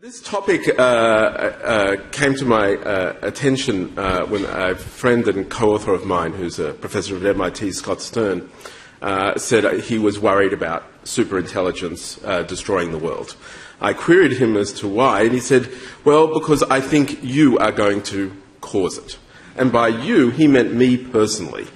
This topic came to my attention when a friend and co-author of mine, who's a professor at MIT, Scott Stern, said he was worried about superintelligence destroying the world. I queried him as to why, and he said, well, because I think you are going to cause it. And by you, he meant me personally.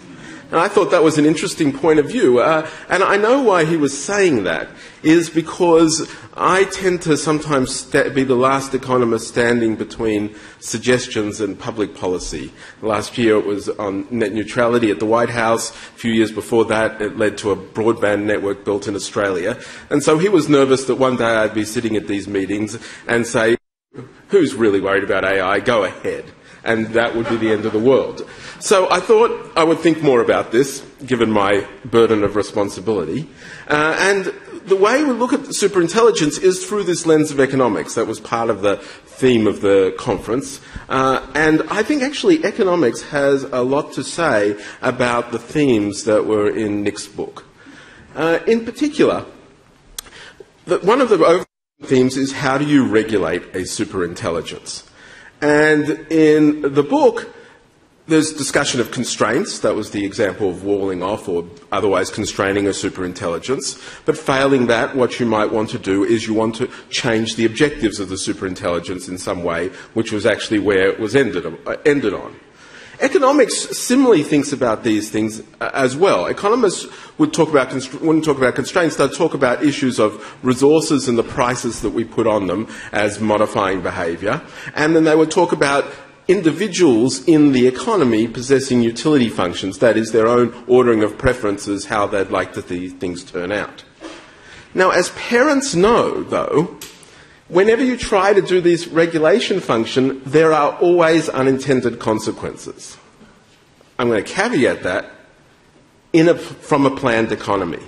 And I thought that was an interesting point of view. And I know why he was saying that is because I tend to sometimes be the last economist standing between suggestions and public policy. Last year it was on net neutrality at the White House. A few years before that it led to a broadband network built in Australia. And so he was nervous that one day I'd be sitting at these meetings and say, who's really worried about AI? Go ahead. And that would be the end of the world. So I thought I would think more about this, given my burden of responsibility. And the way we look at superintelligence is through this lens of economics. That was part of the theme of the conference. And I think actually economics has a lot to say about the themes that were in Nick's book. In particular, one of the overall themes is how do you regulate a superintelligence? And in the book, there's discussion of constraints. That was the example of walling off or otherwise constraining a superintelligence. But failing that, what you might want to do is you want to change the objectives of the superintelligence in some way, which was actually where it was ended on. Economics similarly thinks about these things as well. Economists wouldn't talk about constraints, they'd talk about issues of resources and the prices that we put on them as modifying behaviour. And then they would talk about individuals in the economy possessing utility functions, that is, their own ordering of preferences, how they'd like to see things turn out. Now, as parents know, though, whenever you try to do this regulation function, there are always unintended consequences. I'm going to caveat that from a planned economy.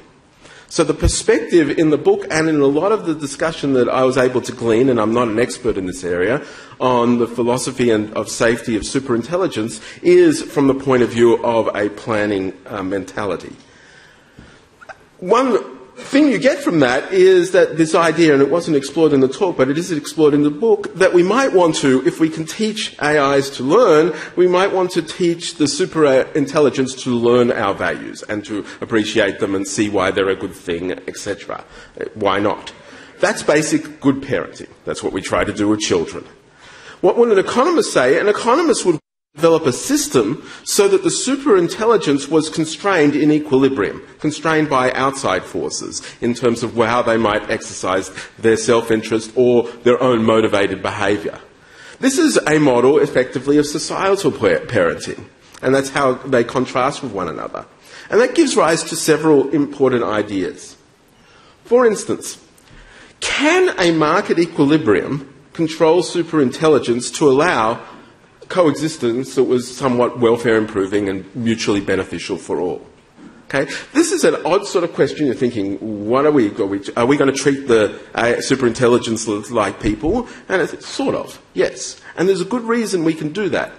So the perspective in the book and in a lot of the discussion that I was able to glean, and I'm not an expert in this area, on the philosophy and of safety of superintelligence is from the point of view of a planning mentality. One thing you get from that is that this idea, and it wasn't explored in the talk, but it is explored in the book, that we might want to, if we can teach AIs to learn, we might want to teach the superintelligence to learn our values and to appreciate them and see why they're a good thing, etc. Why not? That's basic good parenting. That's what we try to do with children. What would an economist say? An economist would develop a system so that the superintelligence was constrained in equilibrium, constrained by outside forces in terms of how they might exercise their self-interest or their own motivated behaviour. This is a model, effectively, of societal parenting, and that's how they contrast with one another. And that gives rise to several important ideas. For instance, can a market equilibrium control superintelligence to allow coexistence that was somewhat welfare improving and mutually beneficial for all? Okay? This is an odd sort of question. You're thinking, what are we going to treat the superintelligence like people? And it's sort of, yes. And there's a good reason we can do that.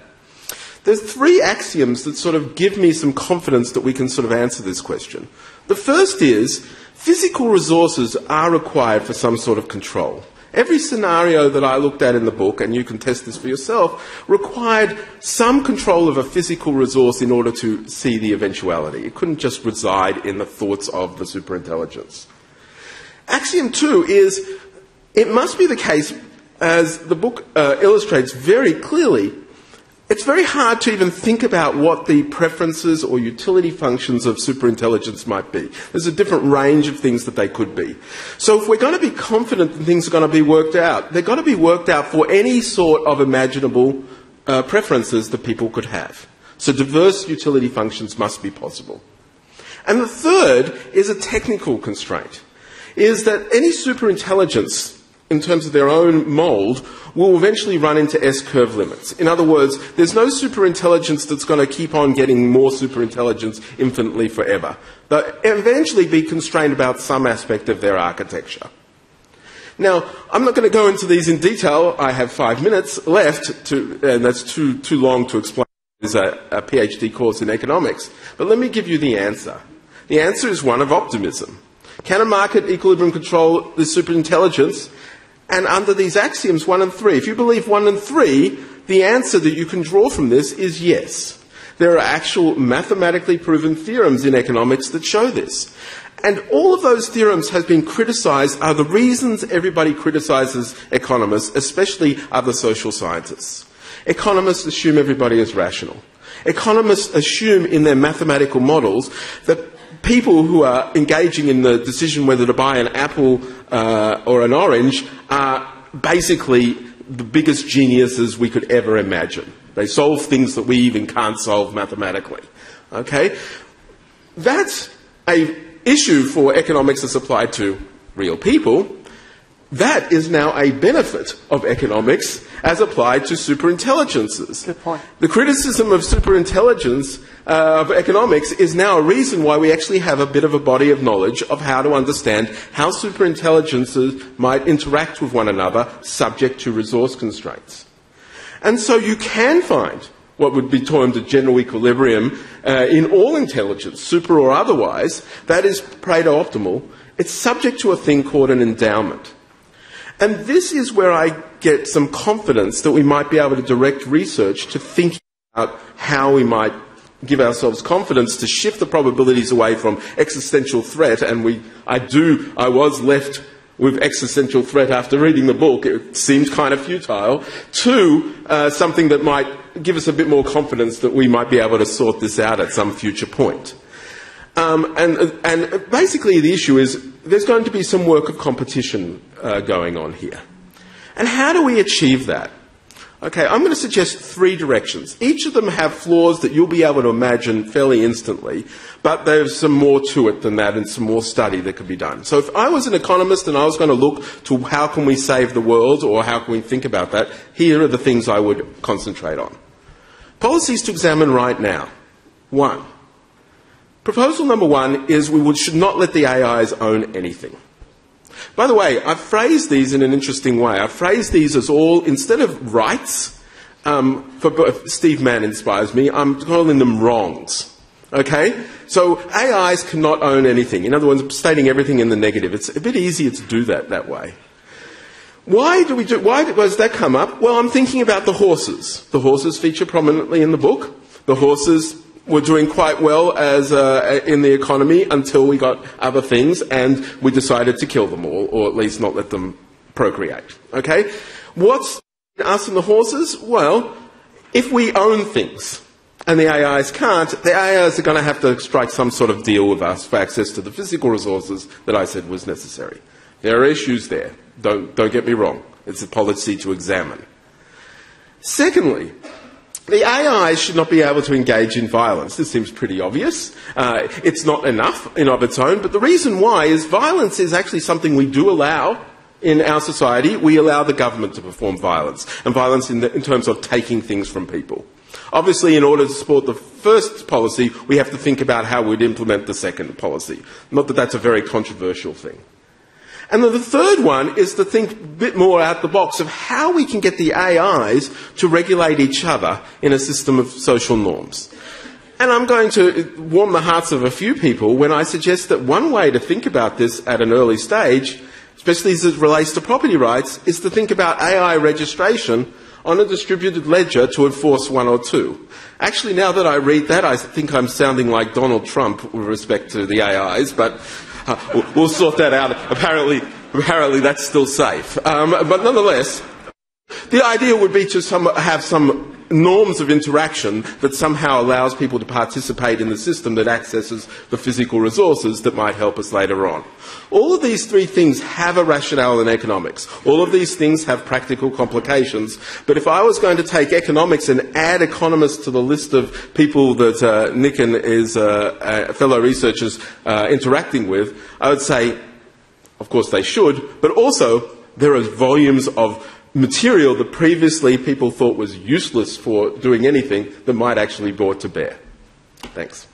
There's three axioms that sort of give me some confidence that we can sort of answer this question. The first is, physical resources are required for some sort of control. Every scenario that I looked at in the book, and you can test this for yourself, required some control of a physical resource in order to see the eventuality. It couldn't just reside in the thoughts of the superintelligence. Axiom 2 is, it must be the case, as the book illustrates very clearly, it's very hard to even think about what the preferences or utility functions of superintelligence might be. There's a different range of things that they could be. So if we're going to be confident that things are going to be worked out, they're going to be worked out for any sort of imaginable preferences that people could have. So diverse utility functions must be possible. And the third is a technical constraint, is that any superintelligence, in terms of their own mould, will eventually run into S-curve limits. In other words, there's no superintelligence that's going to keep on getting more superintelligence infinitely forever. They'll eventually be constrained about some aspect of their architecture. Now, I'm not going to go into these in detail. I have 5 minutes left, and that's too long to explain. It's a PhD course in economics. But let me give you the answer. The answer is one of optimism. Can a market equilibrium control the superintelligence? And under these axioms 1 and 3, if you believe 1 and 3, the answer that you can draw from this is yes. There are actual mathematically proven theorems in economics that show this. And all of those theorems have been criticised, are the reasons everybody criticises economists, especially other social scientists. Economists assume everybody is rational. Economists assume in their mathematical models that people who are engaging in the decision whether to buy an apple or an orange are basically the biggest geniuses we could ever imagine. They solve things that we even can't solve mathematically. Okay? That's an issue for economics that's applied to real people. That is now a benefit of economics as applied to superintelligences. Good point. The criticism of superintelligence of economics is now a reason why we actually have a bit of a body of knowledge of how to understand how superintelligences might interact with one another subject to resource constraints. And so you can find what would be termed a general equilibrium in all intelligence, super or otherwise, that is Pareto-optimal. It's subject to a thing called an endowment. And this is where I get some confidence that we might be able to direct research to think about how we might give ourselves confidence to shift the probabilities away from existential threat, and I was left with existential threat after reading the book. It seemed kind of futile, to something that might give us a bit more confidence that we might be able to sort this out at some future point. And basically the issue is there's going to be some work of competition going on here. And how do we achieve that? Okay, I'm going to suggest 3 directions. Each of them have flaws that you'll be able to imagine fairly instantly, but there's some more to it than that and some more study that could be done. So if I was an economist and I was going to look to how can we save the world or how can we think about that, here are the things I would concentrate on. Policies to examine right now. 1. Proposal number 1 is we should not let the AIs own anything. By the way, I've phrased these in an interesting way. I've phrased these as all, instead of rights, Steve Mann inspires me, I'm calling them wrongs. Okay? So AIs cannot own anything. In other words, stating everything in the negative. It's a bit easier to do that way. Why does that come up? Well, I'm thinking about the horses. The horses feature prominently in the book. The horses were doing quite well as in the economy until we got other things and we decided to kill them all, or at least not let them procreate. Okay? What's us and the horses? Well, if we own things and the AIs can't, the AIs are going to have to strike some sort of deal with us for access to the physical resources that I said was necessary. There are issues there. Don't get me wrong. It's a policy to examine. Secondly, the AIs should not be able to engage in violence. This seems pretty obvious. It's not enough in of its own, but the reason why is violence is actually something we do allow in our society. We allow the government to perform violence, and violence in terms of taking things from people. Obviously, in order to support the first policy, we have to think about how we'd implement the second policy. Not that that's a very controversial thing. And then the third one is to think a bit more out the box of how we can get the AIs to regulate each other in a system of social norms. And I'm going to warm the hearts of a few people when I suggest that one way to think about this at an early stage, especially as it relates to property rights, is to think about AI registration on a distributed ledger to enforce 1 or 2. Actually, now that I read that, I think I'm sounding like Donald Trump with respect to the AIs, but we'll sort that out. Apparently that's still safe. But nonetheless, the idea would be to have some norms of interaction that somehow allows people to participate in the system that accesses the physical resources that might help us later on. All of these 3 things have a rationale in economics. All of these things have practical complications. But if I was going to take economics and add economists to the list of people that Nick and his fellow researchers are interacting with, I would say, of course they should, but also there are volumes of material that previously people thought was useless for doing anything that might actually be brought to bear. Thanks.